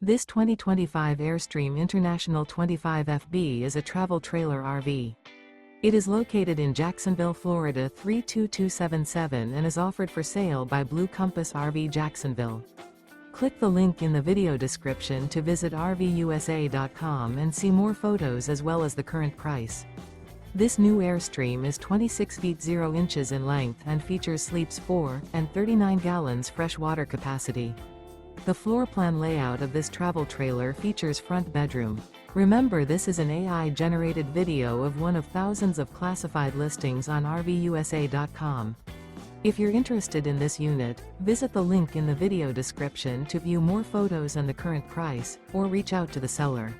This 2025 Airstream International 25FB is a travel trailer RV. It is located in Jacksonville, Florida 32277 and is offered for sale by Blue Compass RV Jacksonville. Click the link in the video description to visit RVUSA.com and see more photos as well as the current price. This new Airstream is 26 feet 0 inches in length and features sleeps 4 and 39 gallons fresh water capacity. The floor plan layout of this travel trailer features front bedroom. Remember, this is an AI-generated video of one of thousands of classified listings on RVUSA.com. If you're interested in this unit, visit the link in the video description to view more photos and the current price, or reach out to the seller.